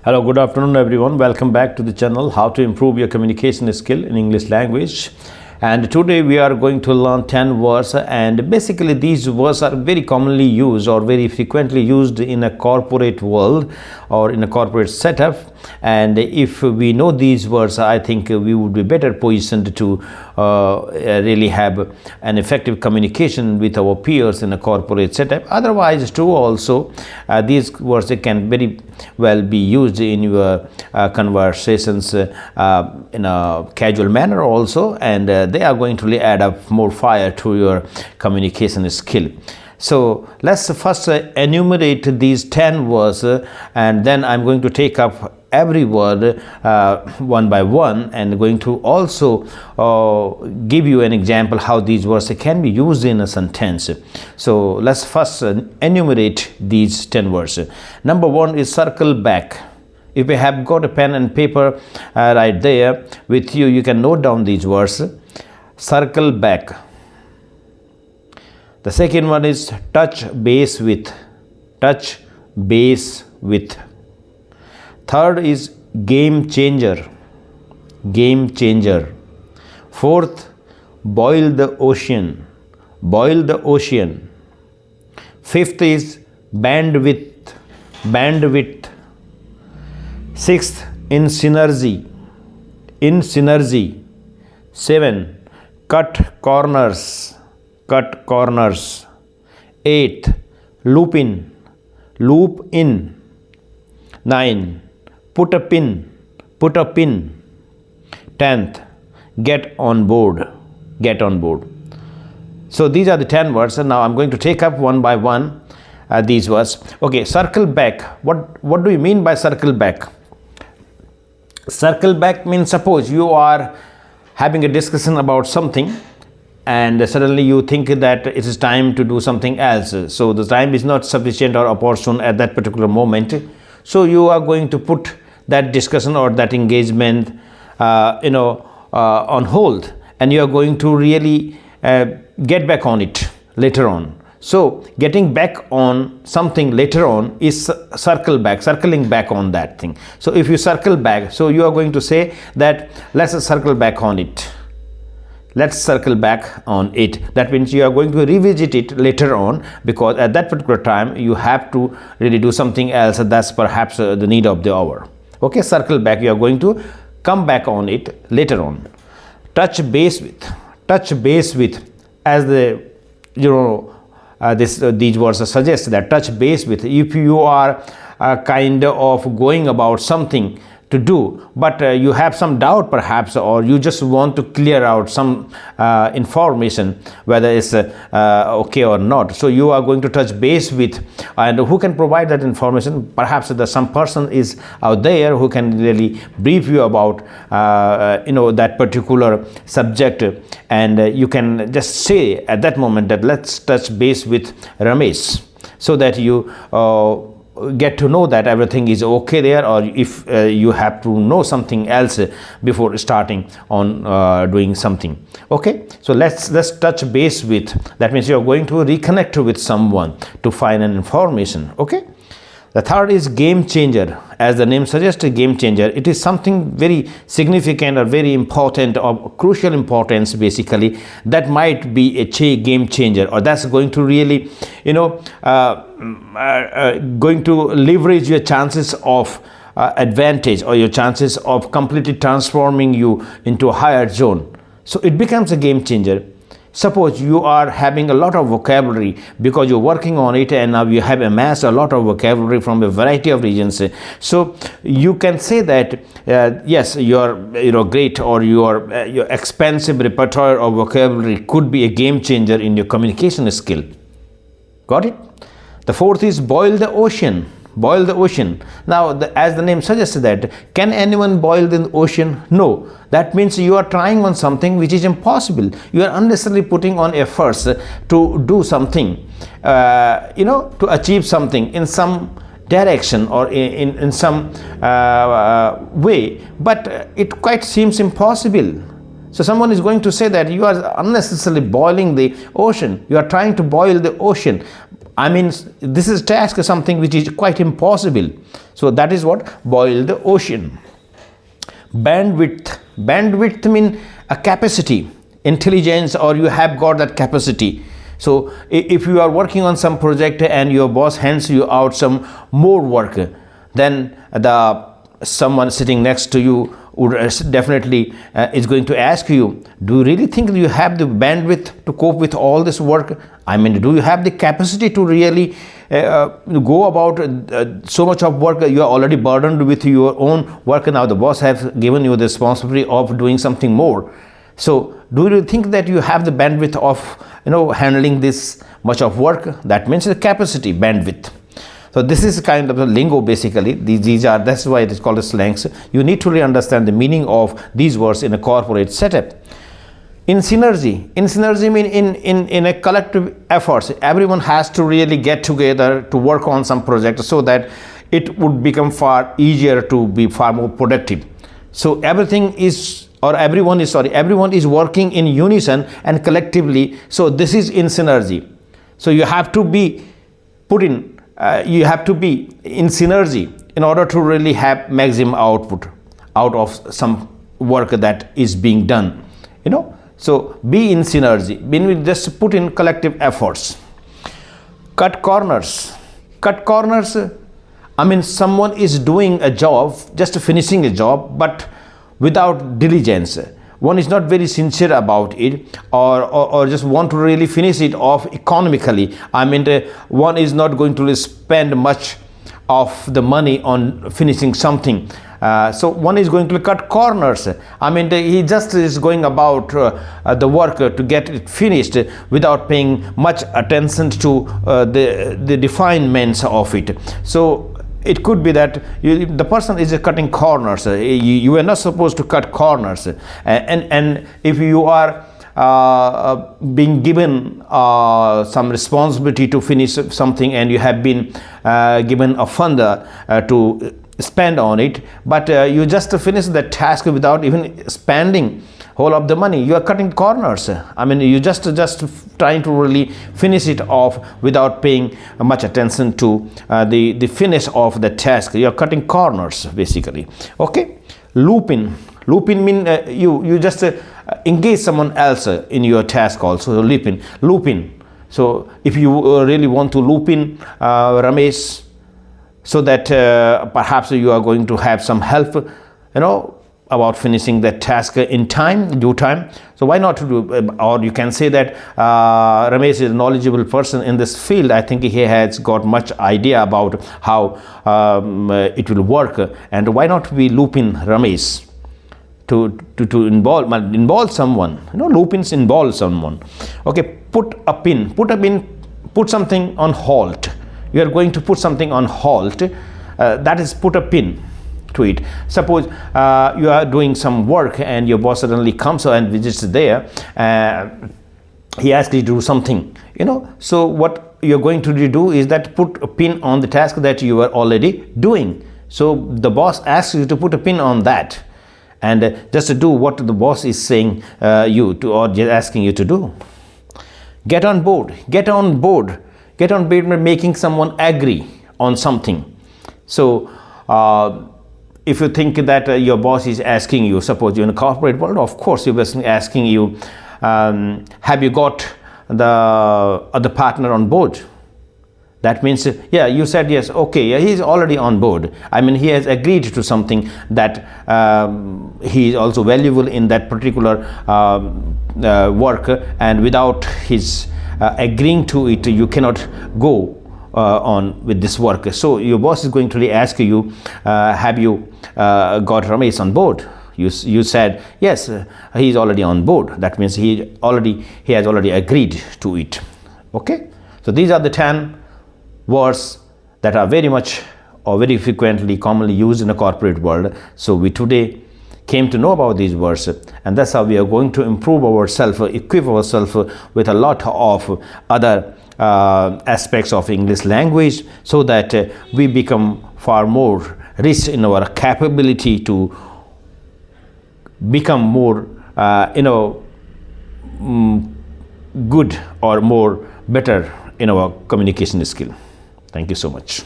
Hello, good afternoon everyone. Welcome back to the channel How to Improve Your Communication Skill in English Language. And today we are going to learn 10 words, and basically these words are very commonly used or very frequently used in a corporate world or in a corporate setup. And if we know these words, I think we would be better positioned to really have an effective communication with our peers in a corporate setup. Otherwise too also these words can very well be used in your conversations in a casual manner also, and they are going to really add up more fire to your communication skill. So let's first enumerate these 10 words, and then I'm going to take up every word one by one, and going to also give you an example how these words can be used in a sentence. So let's first enumerate these 10 words. Number one is circle back. If you have got a pen and paper right there with you, you can note down these words. Circle back. The second one is touch base with. Touch base with. Third is game changer. Game changer. Fourth, boil the ocean. Boil the ocean. Fifth is bandwidth. Bandwidth. Sixth, in synergy. In synergy. 7, cut corners. Cut corners. 8, loop in. Loop in. 9, put a pin. Put a pin. 10th, get on board. Get on board. So these are the 10 words, and now I'm going to take up one by one these words. Okay, circle back. What do you mean by circle back? Circle back means, suppose you are having a discussion about something, and suddenly you think that it is time to do something else. So the time is not sufficient or opportune at that particular moment. So you are going to put that discussion or that engagement on hold, and you are going to really get back on it later on. So getting back on something later on is circle back, circling back on that thing. So if you circle back, so you are going to say that let's circle back on it. Let's circle back on it. That means you are going to revisit it later on, because at that particular time you have to really do something else. That's perhaps the need of the hour. Okay, circle back. You are going to come back on it later on. Touch base with. Touch base with, as the these words suggest, that touch base with. If you are kind of going about something to do, but you have some doubt perhaps, or you just want to clear out some information, whether it's okay or not. So you are going to touch base with, and who can provide that information? Perhaps some person is out there who can really brief you about that particular subject, and you can just say at that moment that let's touch base with Ramesh, so that you get to know that everything is okay there, or if you have to know something else before starting on doing something. Okay, so let's touch base with. That means you are going to reconnect with someone to find an information. Okay. The third is game changer. As the name suggests, a game changer, it is something very significant or very important or crucial importance, basically, that might be a game changer, or that's going to really going to leverage your chances of advantage, or your chances of completely transforming you into a higher zone. So it becomes a game changer. Suppose you are having a lot of vocabulary because you're working on it, and now you have amassed a lot of vocabulary from a variety of regions. So you can say that yes, your great, or your expansive repertoire of vocabulary could be a game changer in your communication skill. Got it? The fourth is boil the ocean. Boil the ocean. Now, as the name suggests, that can anyone boil the ocean? No. That means you are trying on something which is impossible. You are unnecessarily putting on efforts to do something, to achieve something in some direction or in some way, but it quite seems impossible. So someone is going to say that you are unnecessarily boiling the ocean. You are trying to boil the ocean. I mean, this is task something which is quite impossible. So that is what boil the ocean. Bandwidth mean a capacity, intelligence, or you have got that capacity. So if you are working on some project and your boss hands you out some more work, then someone sitting next to you would definitely is going to ask you, do you really think you have the bandwidth to cope with all this work? I mean, do you have the capacity to really go about so much of work? You are already burdened with your own work, and now the boss has given you the responsibility of doing something more. So do you think that you have the bandwidth of handling this much of work? That means the capacity, bandwidth. So this is kind of a lingo basically. That's why it is called a slangs. You need to really understand the meaning of these words in a corporate setup. In synergy mean in a collective efforts. Everyone has to really get together to work on some project so that it would become far easier to be far more productive. So everyone is working in unison and collectively. So this is in synergy. So you have to be you have to be in synergy in order to really have maximum output out of some work that is being done. So be in synergy. We just put in collective efforts. Cut corners. I mean, someone is doing a job, just finishing a job, but without diligence. One is not very sincere about it, or just want to really finish it off economically. I mean, one is not going to really spend much of the money on finishing something. So one is going to cut corners. I mean, he just is going about the work to get it finished without paying much attention to the refinements of it. So it could be that the person is cutting corners. You are not supposed to cut corners. And if you are being given some responsibility to finish something, and you have been given a fund to spend on it, but you just finish the task without even spending whole of the money, you are cutting corners. I mean, you just trying to really finish it off without paying much attention to the finish of the task. You are cutting corners basically. Okay. Loop in mean you just engage someone else in your task also. So loop in. So if you really want to loop in Ramesh, so that perhaps you are going to have some help about finishing that task in due time. So why not to do, or you can say that Ramesh is a knowledgeable person in this field. I think he has got much idea about how it will work, and why not we loop in Ramesh to involve someone. Loop-ins involve someone. Okay, put put something on halt. You are going to put something on halt. That is put a pin to it. Suppose you are doing some work and your boss suddenly comes and visits there. He asks you to do something. So what you're going to do is that put a pin on the task that you are already doing. So the boss asks you to put a pin on that, and just to do what the boss is saying you to, or just asking you to do. Get on board making someone agree on something. So if you think that your boss is asking you, suppose you're in a corporate world, of course you're asking you, have you got the other partner on board? That means, yeah, you said yes, okay, yeah, he's already on board. I mean, he has agreed to something that he is also valuable in that particular work, and without his agreeing to it, you cannot go on with this work. So your boss is going to really ask you, have you got Ramesh on board? You said yes, he is already on board. That means he has already agreed to it. Okay, so these are the 10 words that are very much or very frequently commonly used in the corporate world. So we today came to know about these words, and that's how we are going to improve ourselves, equip ourselves with a lot of other aspects of English language, so that we become far more rich in our capability to become more good or more better in our communication skill. Thank you so much.